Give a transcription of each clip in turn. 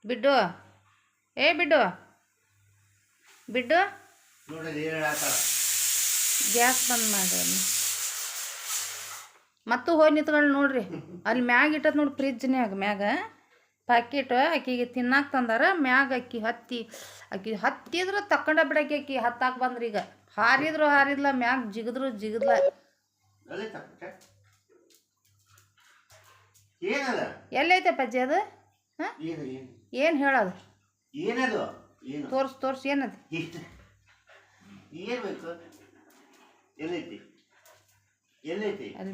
Biddu Biddu Biddu gas ಬಂದ್ ಮಾಡಿ ಮತ್ತು ಹೋಗಿ ನಿಂತ್ಕೊಂಡು ನೋಡ್ರಿ ಅಲ್ಲಿ ಮ್ಯಾಗ ಇಟ್ಟದ ನೋಡಿ ಫ್ರಿಜ್ನ್ಯಾಗ ಮ್ಯಾಗ ಪ್ಯಾಕೆಟ್ ಆಕಿಗೆ ತಿನ್ನಾಕ ತಂದಾರ ಮ್ಯಾಗ ಆಕಿ ಹತ್ತಿದ್ರೆ ತಕೊಂಡ ಬಿಡಕ್ಕೆ ಆಕಿ ಹತ್ತಾಕ ಬಂದ್ರಿ ಈಗ ಹಾರಿದ್ಲ ಮ್ಯಾಗ ಜಿಗದ್ಲ ಎಲ್ಲೈತೆ ಪಜ್ಜಿ ಅದು ಏನು ಹೇಳೋದು ತೋರ್ಸ್ ಏನದು ಅಲ್ಲಿ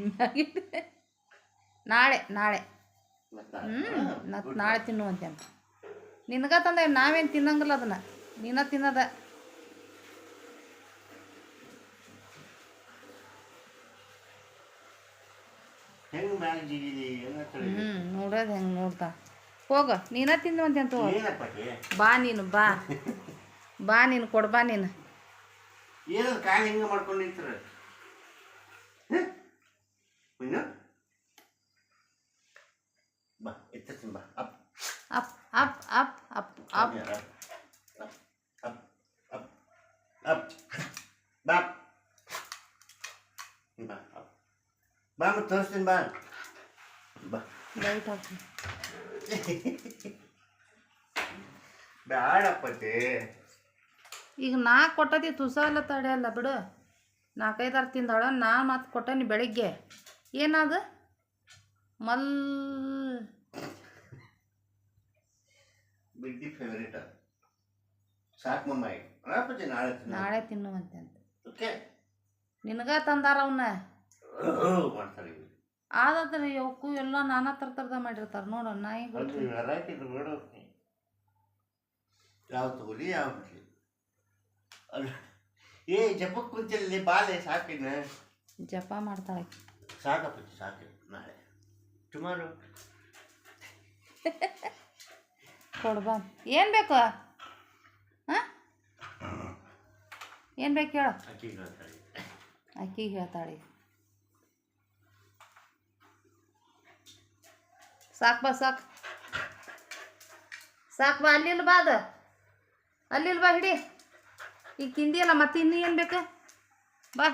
ನಾಳೆ ನಾಳೆ ನಾಳೆ ತಿನ್ನುವಂತೆ ಅಂತ ನಿನಗ ತಂದೆ ನಾವೇನು ತಿನ್ನಂಗಿಲ್ಲ ಅದನ್ನ ನೀನ ತಿನ್ನದ ನೋಡೋದು ಹೆಂಗೆ ನೋಡ್ತಾ ಹೋಗ ನೀನ ತಿನ್ನುವಂತೆ ಅಂತ ಬಾ ನೀನು ಬಾ ನೀನು ಕೊಡ್ಬಾ ನೀನು up up up up up ಬಾ ಮತ್ತೆ ತೋರಿಸ್ತೀನಿ ಬಾ ಲೈಟ್ ಹಾಕಿ ಬ್ಯಾಡಪ್ಪತ್ತೆ ಈಗ ನಾ ಕೊಟ್ಟದಿ ತುಸ ಎಲ್ಲ ತಡೆಯಲ್ಲ ಬಿಡು 4-5 ತಿಂದಾಳ ನಾ ಮತ್ತೆ ಕೊಟ್ಟನಿ ಬೆಳಿಗ್ಗೆ ಏನದು ಬಿಡ್ಡಿ ಫೇವರೇಟ್ ಸಾಕು ಮಮ್ಮಾಯಿ ನಾಳೆ ತಿನ್ನುವಂತೆ ಅಂತ ಓಕೆ ನಿನಗ ತಂದಾರ ಅವನ್ನ ಮಾಡ್ತಾರೆ ಆದ್ರೆ ಅವಕ್ಕೂ ಎಲ್ಲ ನಾನಾ ಥರದ ಮಾಡಿರ್ತಾರೆ ನೋಡು ನಾಯಿ ವೆರೈಟಿ ನೋಡು ಯಾವ ತಗೋಲಿ ಯಾವ ಬಿಡ್ಲಿ ಜಪಕ್ಕೆ ಕುಂಚಲ್ಲಿ ಬಾಲೆ ಸಾಕಿನ ಜಪ ಮಾಡ್ತಾಳೆ ಸಾಕಪ್ಪ ಸಾಕು ನಾಳೆ ಟುಮಾರೋ ಕೊಡ್ಬಾ ಏನು ಬೇಕು ಹಾಂ ಏನು ಬೇಕು ಹೇಳು ಅಕ್ಕಿಗೆ ಹೇಳ್ತಾಳೆ ಸಾಕು ಬಾ ಸಾಕು ಬಾ ಅಲ್ಲಿಲ್ಲ ಬಾ ಅದು ಅಲ್ಲಿಲ್ಲ ಬಾ ಹಿಡಿ ಈಗ ತಿಂದಿಯಲ್ಲ ಮತ್ತೆ ಇನ್ನೂ ಏನು ಬೇಕು ಬಾ